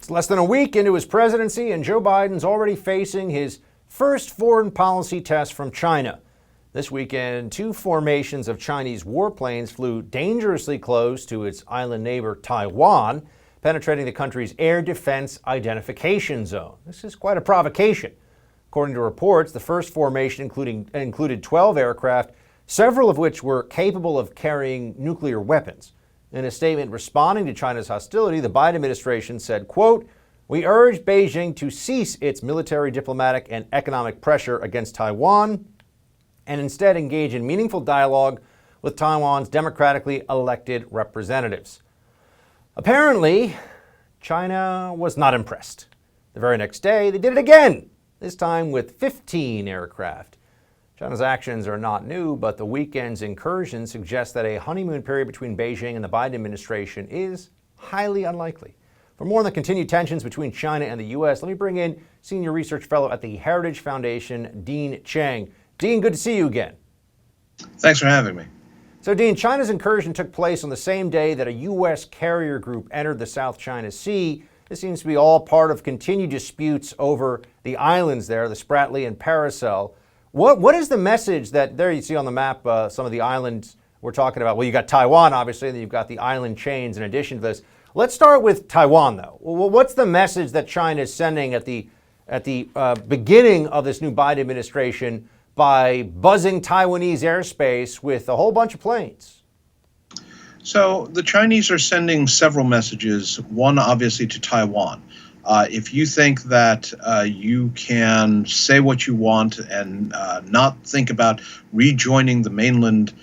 It's less than a week into his presidency, and Joe Biden's already facing his first foreign policy test from China. This weekend, two formations of Chinese warplanes flew dangerously close to its island neighbor Taiwan, penetrating the country's air defense identification zone. This is quite a provocation. According to reports, the first formation included 12 aircraft, several of which were capable of carrying nuclear weapons. In a statement responding to China's hostility, the Biden administration said, quote, "We urge Beijing to cease its military, diplomatic, and economic pressure against Taiwan and instead engage in meaningful dialogue with Taiwan's democratically elected representatives." Apparently, China was not impressed. The very next day, they did it again, this time with 15 aircraft. China's actions are not new, but the weekend's incursion suggests that a honeymoon period between Beijing and the Biden administration is highly unlikely. For more on the continued tensions between China and the U.S., let me bring in Senior Research Fellow at the Heritage Foundation, Dean Chang. Dean, good to see you again. Thanks for having me. So, Dean, China's incursion took place on the same day that a U.S. carrier group entered the South China Sea. This seems to be all part of continued disputes over the islands there, the Spratly and Paracel. What is the message that, there you see on the map some of the islands we're talking about? Well, you got Taiwan, obviously, and then you've got the island chains in addition to this. Let's start with Taiwan, though. Well, what's the message that China is sending at the beginning of this new Biden administration by buzzing Taiwanese airspace with a whole bunch of planes? So the Chinese are sending several messages, one obviously to Taiwan. If you think that you can say what you want and not think about rejoining the mainland,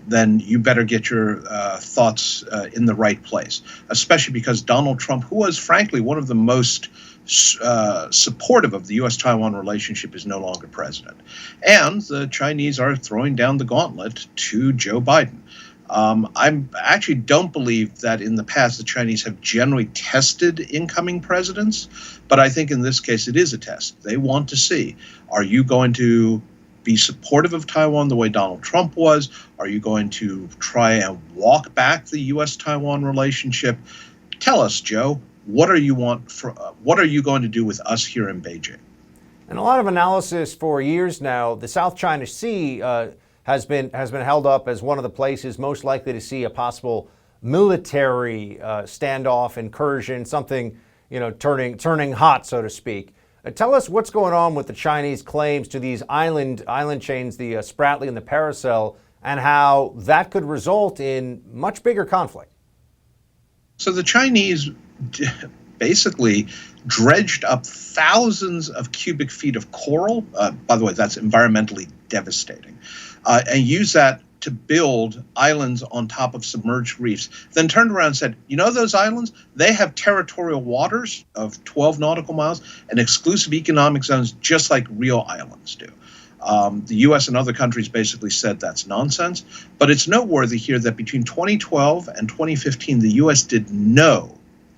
then you better get your thoughts in the right place, especially because Donald Trump, who was frankly one of the most supportive of the U.S.-Taiwan relationship, is no longer president. And the Chinese are throwing down the gauntlet to Joe Biden. I actually don't believe that in the past the Chinese have generally tested incoming presidents, but I think in this case it is a test. They want to see, are you going to be supportive of Taiwan the way Donald Trump was? Are you going to try and walk back the U.S.-Taiwan relationship? Tell us, Joe, what are you going to do with us here in Beijing? And a lot of analysis for years now, the South China Sea has been held up as one of the places most likely to see a possible military standoff, incursion, something turning hot, so to speak. Tell us what's going on with the Chinese claims to these island chains, the Spratly and the Paracel, and how that could result in much bigger conflict. So the Chinese basically dredged up thousands of cubic feet of coral. By the way, that's environmentally devastating. And used that to build islands on top of submerged reefs. Then turned around and said, you know those islands? They have territorial waters of 12 nautical miles and exclusive economic zones just like real islands do. The U.S. and other countries basically said that's nonsense. But it's noteworthy here that between 2012 and 2015, the U.S. did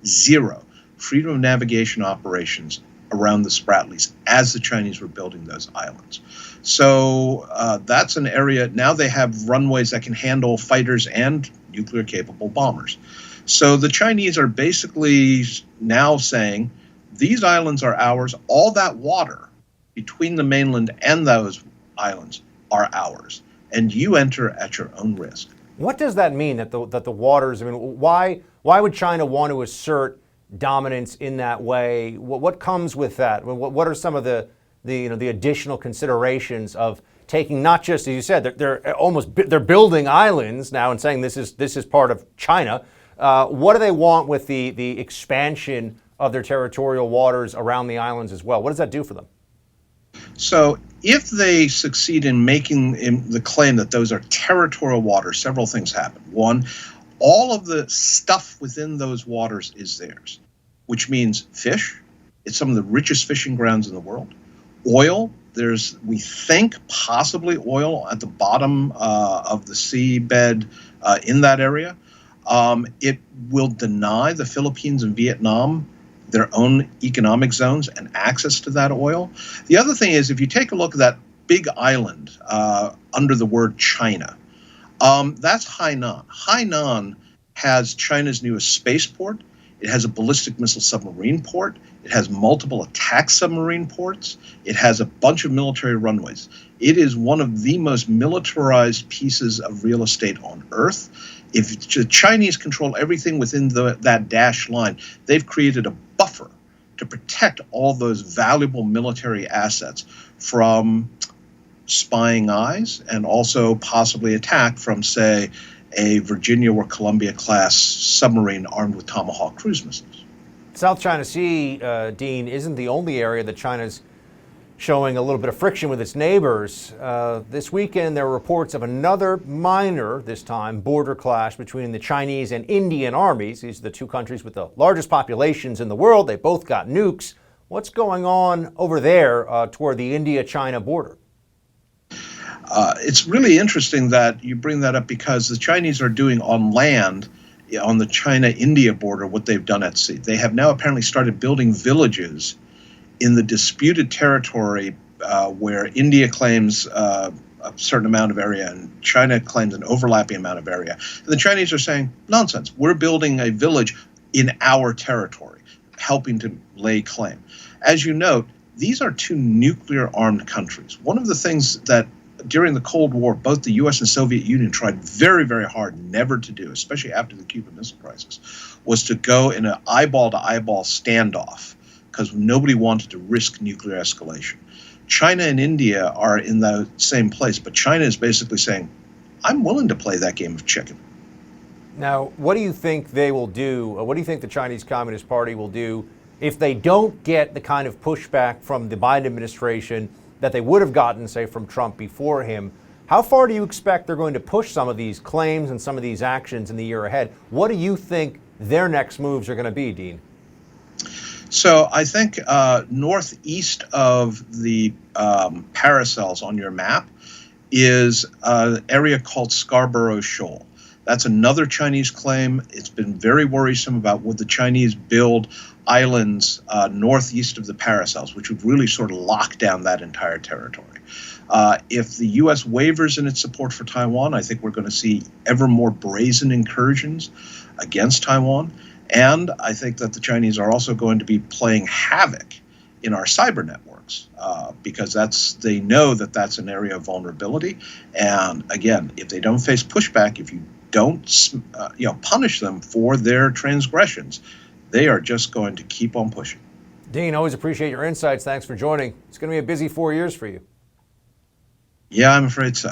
zero freedom of navigation operations around the Spratlys as the Chinese were building those islands. So that's an area. Now they have runways that can handle fighters and nuclear-capable bombers. So the Chinese are basically now saying, these islands are ours. All that water between the mainland and those islands are ours. And you enter at your own risk. What does that mean, that the waters, I mean, why would China want to assert dominance in that way? What comes with that? What are some of the additional considerations of taking, not just, as you said, they're building islands now and saying this is part of China. What do they want with the expansion of their territorial waters around the islands as well? What does that do for them? So if they succeed in making the claim that those are territorial waters, several things happen. One, all of the stuff within those waters is theirs, which means fish. It's some of the richest fishing grounds in the world. Oil, there's, we think, possibly oil at the bottom of the seabed in that area. It will deny the Philippines and Vietnam their own economic zones and access to that oil. The other thing is, if you take a look at that big island under the word China, that's Hainan. Hainan has China's newest spaceport. It has a ballistic missile submarine port. It has multiple attack submarine ports. It has a bunch of military runways. It is one of the most militarized pieces of real estate on Earth. If the Chinese control everything within that dashed line, they've created a buffer to protect all those valuable military assets from spying eyes and also possibly attack from, say, a Virginia or Columbia class submarine armed with Tomahawk cruise missiles. South China Sea, Dean, isn't the only area that China's showing a little bit of friction with its neighbors. This weekend, there were reports of another minor, this time, border clash between the Chinese and Indian armies. These are the two countries with the largest populations in the world. They both got nukes. What's going on over there toward the India-China border? It's really interesting that you bring that up because the Chinese are doing on land, on the China-India border, what they've done at sea. They have now apparently started building villages in the disputed territory where India claims a certain amount of area and China claims an overlapping amount of area. And the Chinese are saying, nonsense, we're building a village in our territory, helping to lay claim. As you note, these are two nuclear-armed countries. One of the things that during the Cold War, both the U.S. and Soviet Union tried very, very hard never to do, especially after the Cuban Missile Crisis, was to go in an eyeball-to-eyeball standoff because nobody wanted to risk nuclear escalation. China and India are in the same place, but China is basically saying, I'm willing to play that game of chicken. Now, what do you think they will do? What do you think the Chinese Communist Party will do if they don't get the kind of pushback from the Biden administration that they would have gotten, say, from Trump before him? How far do you expect they're going to push some of these claims and some of these actions in the year ahead? What do you think their next moves are going to be, Dean? So I think northeast of the paracels on your map is an area called Scarborough Shoal. That's another Chinese claim. It's been very worrisome about would the Chinese build islands northeast of the paracels, which would really sort of lock down that entire territory. If the U.S. wavers in its support for Taiwan, I think we're going to see ever more brazen incursions against Taiwan. And I think that the Chinese are also going to be playing havoc in our cyber networks because they know that that's an area of vulnerability. And again, if they don't face pushback, if you don't punish them for their transgressions, they are just going to keep on pushing. Dean, always appreciate your insights. Thanks for joining. It's going to be a busy 4 years for you. Yeah, I'm afraid so.